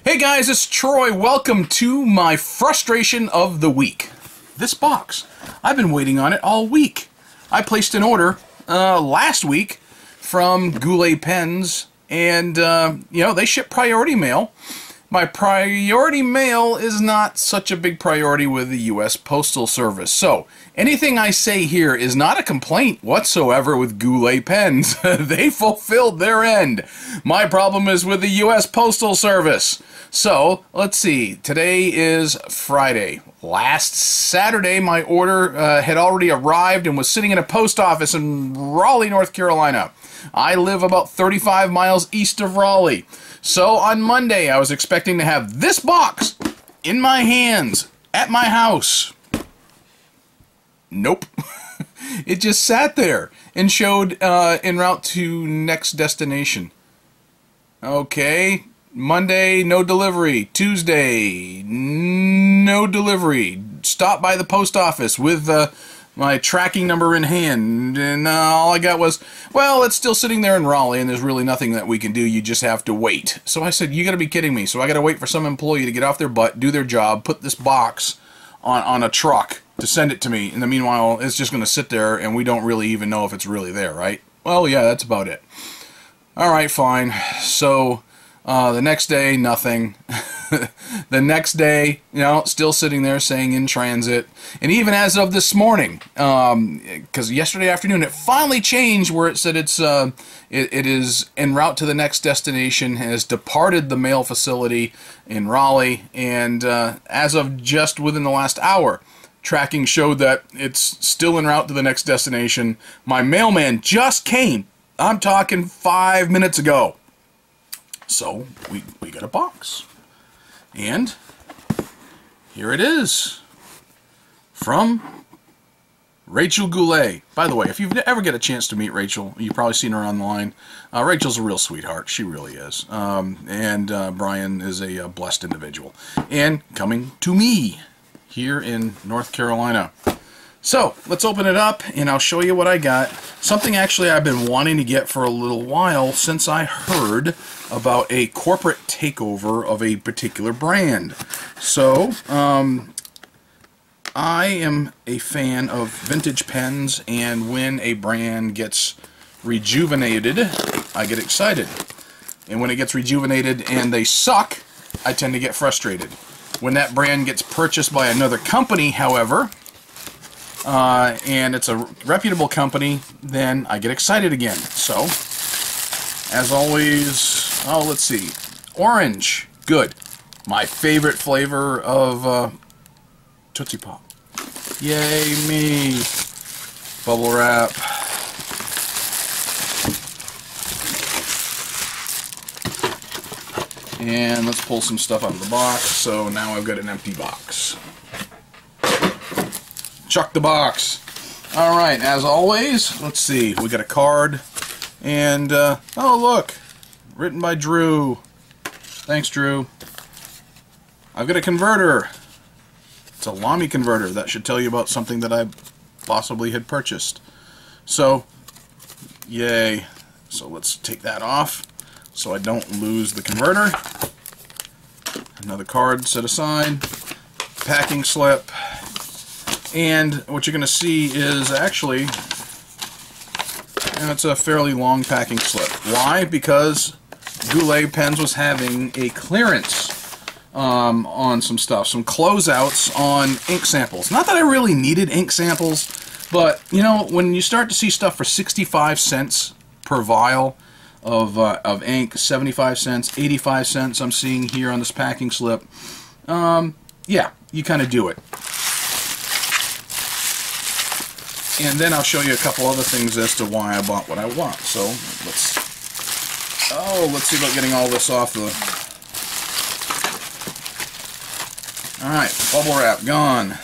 Hey guys, it's Troy. Welcome to my frustration of the week. This box. I've been waiting on it all week. I placed an order last week from Goulet Pens, and they ship priority mail. My priority mail is not such a big priority with the US Postal Service. So, anything I say here is not a complaint whatsoever with Goulet Pens. They fulfilled their end. My problem is with the US Postal Service. So, let's see. Today is Friday. Last Saturday, my order had already arrived and was sitting in a post office in Raleigh, North Carolina. I live about 35 miles east of Raleigh. So on Monday, I was expecting to have this box in my hands at my house. Nope. It just sat there and showed en route to next destination. Okay. Monday, no delivery. Tuesday, no delivery. Stopped by the post office with my tracking number in hand, and all I got was, well, it's still sitting there in Raleigh, and there's really nothing that we can do. You just have to wait. So I said, you got to be kidding me. So I got to wait for some employee to get off their butt, do their job, put this box on a truck to send it to me. In the meanwhile, it's just going to sit there, and we don't really even know if it's really there, right? Well, yeah, that's about it. All right, fine. So the next day, nothing. The next day, still sitting there saying in transit. And even as of this morning, because yesterday afternoon it finally changed where it said it is en route to the next destination, has departed the mail facility in Raleigh, and as of just within the last hour, tracking showed that it's still en route to the next destination. My mailman just came. I'm talking 5 minutes ago. So we got a box. And here it is from Rachel Goulet. By the way, if you ever get a chance to meet Rachel, you've probably seen her online. Rachel's a real sweetheart. She really is. And Brian is a blessed individual. And coming to me here in North Carolina. So, let's open it up, and I'll show you what I got. Something actually I've been wanting to get for a little while since I heard about a corporate takeover of a particular brand. So, I am a fan of vintage pens, and when a brand gets rejuvenated, I get excited. And when it gets rejuvenated and they suck, I tend to get frustrated. When that brand gets purchased by another company, however, and it's a reputable company, then I get excited again. So, as always, let's see. Orange, good. My favorite flavor of Tootsie Pop. Yay me. Bubble wrap. And let's pull some stuff out of the box. So now I've got an empty box. Chuck the box. Alright, as always, let's see. We got a card. And, oh look. Written by Drew. Thanks, Drew. I've got a converter. It's a Lamy converter. That should tell you about something that I possibly had purchased. So, yay. So let's take that off so I don't lose the converter. Another card set aside. Packing slip. And what you're going to see is actually, it's a fairly long packing slip. Why? Because Goulet Pens was having a clearance on some stuff, some closeouts on ink samples. Not that I really needed ink samples, but when you start to see stuff for 65 cents per vial of ink, 75 cents, 85 cents I'm seeing here on this packing slip, yeah, you kind of do it. And then I'll show you a couple other things as to why I bought what I want. So let's see about getting all this off the. All right, bubble wrap gone.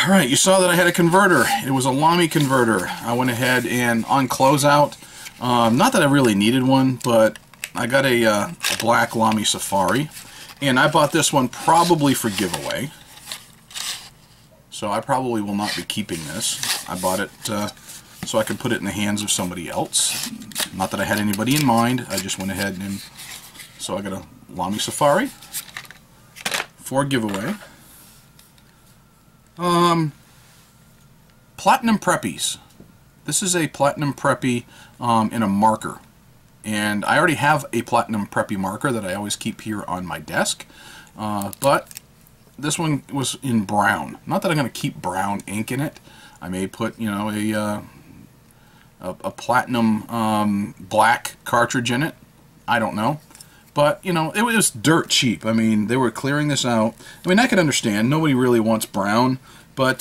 All right, you saw that I had a converter. It was a Lamy converter. I went ahead and on closeout. Not that I really needed one, but I got a black Lamy Safari, and I bought this one probably for giveaway. So I probably will not be keeping this. I bought it so I could put it in the hands of somebody else. Not that I had anybody in mind. I just went ahead and So I got a Lamy Safari for giveaway. Platinum Preppies. This is a Platinum Preppy in a marker. And I already have a Platinum Preppy marker that I always keep here on my desk. But this one was in brown. Not that I'm going to keep brown ink in it. I may put, you know, a platinum black cartridge in it. I don't know. But, you know, it was dirt cheap. I mean, they were clearing this out. I mean, I can understand. Nobody really wants brown. But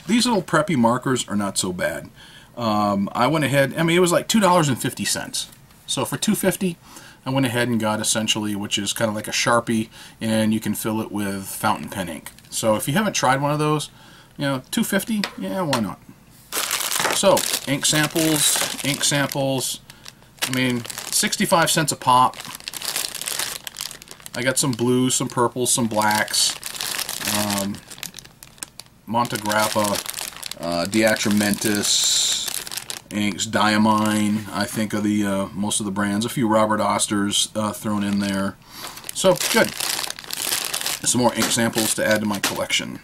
these little Preppy markers are not so bad. I went ahead, I mean, it was like $2.50. So for $2.50, I went ahead and got essentially, which is kind of like a Sharpie, and you can fill it with fountain pen ink. So if you haven't tried one of those, you know, $2.50, yeah, why not? So, ink samples, I mean, 65 cents a pop. I got some blues, some purples, some blacks, Montegrappa, Diatramentis inks, Diamine, I think of the most of the brands, a few Robert Osters thrown in there. So, good. Some more ink samples to add to my collection.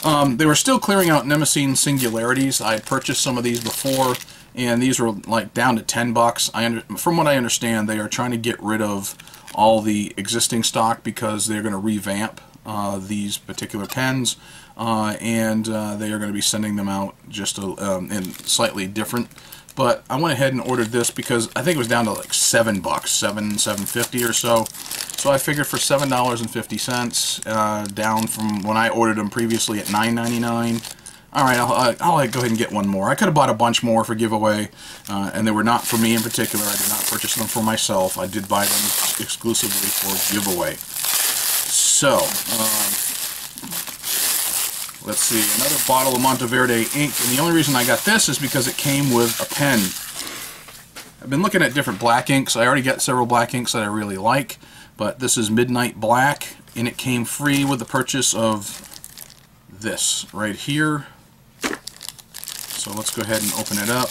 They were still clearing out Nemosine Singularities. I had purchased some of these before, and these were like down to $10. From what I understand, they are trying to get rid of all the existing stock because they're going to revamp these particular pens, and they are going to be sending them out just in slightly different. But I went ahead and ordered this because I think it was down to like $7, $7.50 or so. So I figured for $7.50, down from when I ordered them previously at $9.99. All right, I'll go ahead and get one more. I could have bought a bunch more for giveaway, and they were not for me in particular. I did not purchase them for myself. I did buy them exclusively for giveaway. So, let's see, another bottle of Monteverde ink, and the only reason I got this is because it came with a pen. I've been looking at different black inks. I already got several black inks that I really like, but this is Midnight Black, and it came free with the purchase of this right here. So let's go ahead and open it up.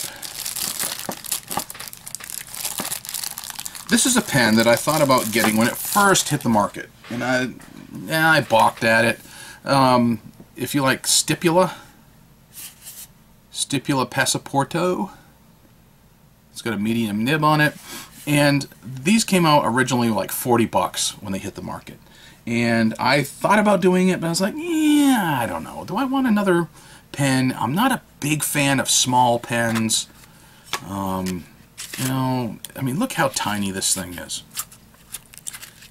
This is a pen that I thought about getting when it first hit the market, and I balked at it. If you like Stipula Passaporto, it's got a medium nib on it, and these came out originally like $40 when they hit the market. And I thought about doing it, but I was like, yeah, I don't know. Do I want another pen? I'm not a big fan of small pens. You know, I mean, look how tiny this thing is.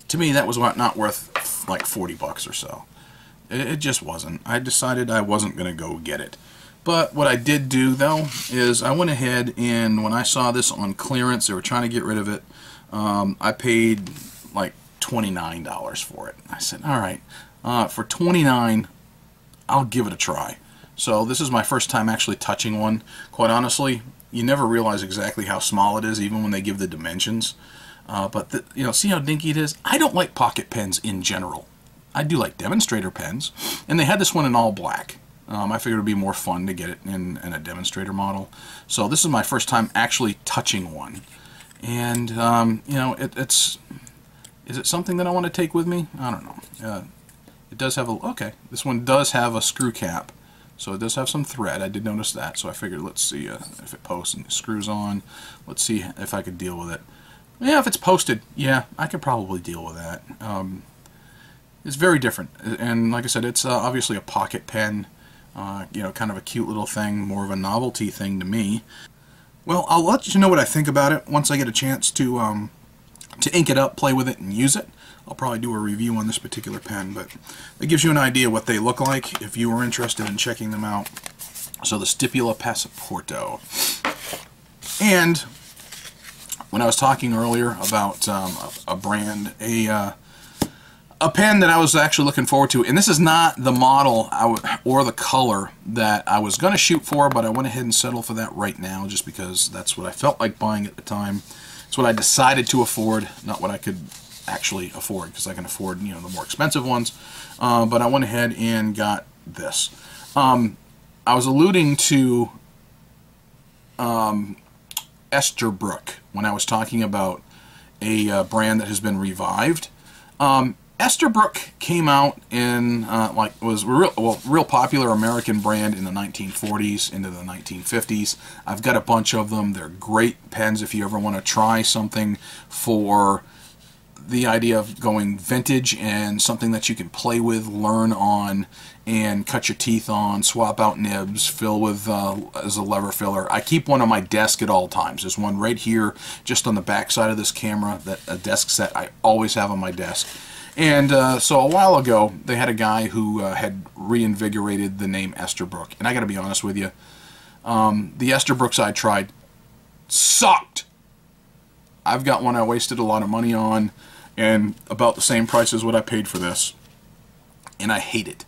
To me, that was not worth like $40 or so. It just wasn't. I decided I wasn't going to go get it. But what I did do, though, is I went ahead and when I saw this on clearance, they were trying to get rid of it, I paid like $29 for it. I said, all right, for $29, I'll give it a try. So this is my first time actually touching one. Quite honestly, you never realize exactly how small it is, even when they give the dimensions. But you know, see how dinky it is? I don't like pocket pens in general. I do like demonstrator pens, and they had this one in all black. I figured it would be more fun to get it in a demonstrator model. So this is my first time actually touching one. And, you know, is it something that I want to take with me? I don't know. It does have okay, this one does have a screw cap. So it does have some thread. I did notice that. So I figured, let's see if it posts and it screws on. Let's see if I could deal with it. Yeah, if it's posted, yeah, I could probably deal with that. It's very different. And like I said, it's obviously a pocket pen. You know, kind of a cute little thing, more of a novelty thing to me. Well, I'll let you know what I think about it once I get a chance to ink it up, play with it, and use it. I'll probably do a review on this particular pen, but it gives you an idea what they look like if you were interested in checking them out. So the Stipula Passaporto. And when I was talking earlier about a brand, a pen that I was actually looking forward to, and this is not the model or the color that I was going to shoot for, but I went ahead and settled for that right now just because that's what I felt like buying at the time. It's what I decided to afford, not what I could actually afford, because I can afford, you know, the more expensive ones. But I went ahead and got this. I was alluding to Esterbrook when I was talking about a brand that has been revived. Esterbrook came out in was real popular American brand in the 1940s into the 1950s. I've got a bunch of them. They're great pens if you ever want to try something for the idea of going vintage and something that you can play with, learn on, and cut your teeth on, swap out nibs, fill with as a lever filler. I keep one on my desk at all times. There's one right here just on the back side of this camera, that a desk set I always have on my desk. And so a while ago, they had a guy who had reinvigorated the name Esterbrook. And I got to be honest with you, the Esterbrooks I tried sucked. I've got one I wasted a lot of money on, and about the same price as what I paid for this. And I hate it.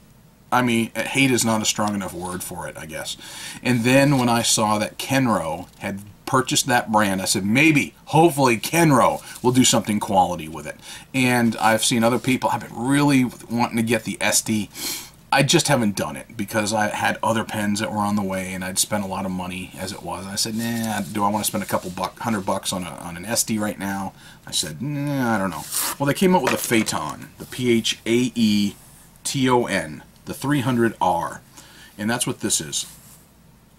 I mean, hate is not a strong enough word for it, I guess. And then when I saw that Kenro had purchased that brand, I said, maybe, hopefully, Kenro will do something quality with it. And I've seen other people have been really wanting to get the SD. I just haven't done it because I had other pens that were on the way, and I'd spent a lot of money as it was. And I said, nah, do I want to spend a couple $100 on an SD right now? I said, nah, I don't know. Well, they came out with a Phaeton, the Phaeton, the 300R, and that's what this is.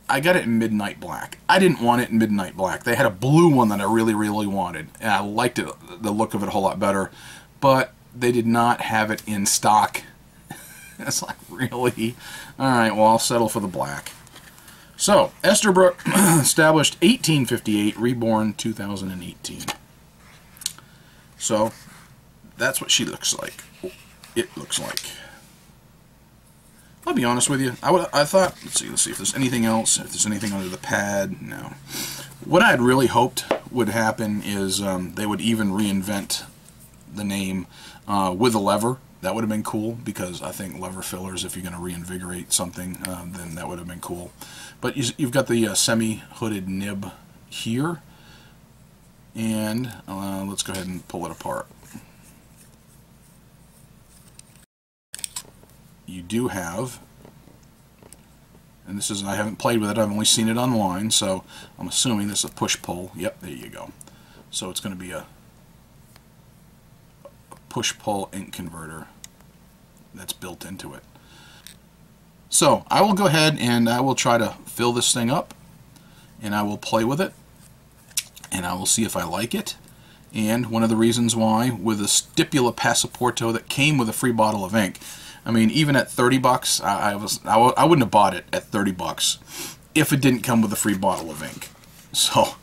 I got it in midnight black. I didn't want it in midnight black. They had a blue one that I really, really wanted, and I liked it, the look of it a whole lot better, but they did not have it in stock. It's like, really? Alright, well, I'll settle for the black. So, Esterbrook, established 1858, reborn 2018. So, that's what she looks like. It looks like. I'll be honest with you. I thought, let's see if there's anything else, if there's anything under the pad. No. What I had really hoped would happen is they would even reinvent the name with a lever. That would have been cool, because I think lever fillers, if you're going to reinvigorate something, then that would have been cool. But you've got the semi-hooded nib here, and let's go ahead and pull it apart. You do have, and this is, I haven't played with it, I've only seen it online, so I'm assuming this is a push-pull. Yep, there you go. So it's going to be a push-pull ink converter that's built into it. So I will go ahead and I will try to fill this thing up, and I will play with it, and I will see if I like it. And one of the reasons why, with a Stipula Passaporto that came with a free bottle of ink, I mean, even at 30 bucks, I wouldn't have bought it at 30 bucks if it didn't come with a free bottle of ink. So,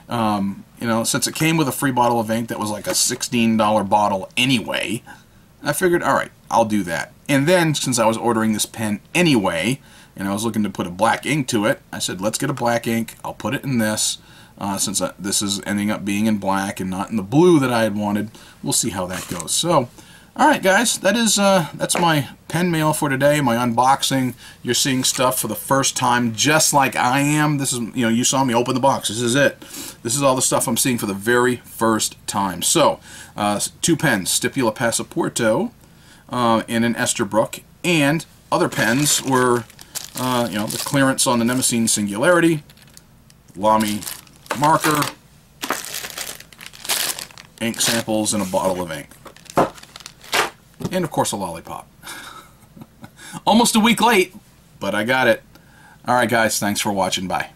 you know, since it came with a free bottle of ink that was like a $16 bottle anyway, I figured, all right, I'll do that. And then, since I was ordering this pen anyway, and I was looking to put a black ink to it, I said, let's get a black ink. I'll put it in this. Since this is ending up being in black and not in the blue that I had wanted, we'll see how that goes. So, alright guys, that's my pen mail for today, my unboxing. You're seeing stuff for the first time just like I am. This is, you know, you saw me open the box. This is it. This is all the stuff I'm seeing for the very first time. So, two pens, Stipula Passaporto and an Esterbrook, and other pens were, you know, the clearance on the Nemosine Singularity, Lamy marker, ink samples, and a bottle of ink. And, of course, a lollipop. Almost a week late, but I got it. Alright, guys, thanks for watching. Bye.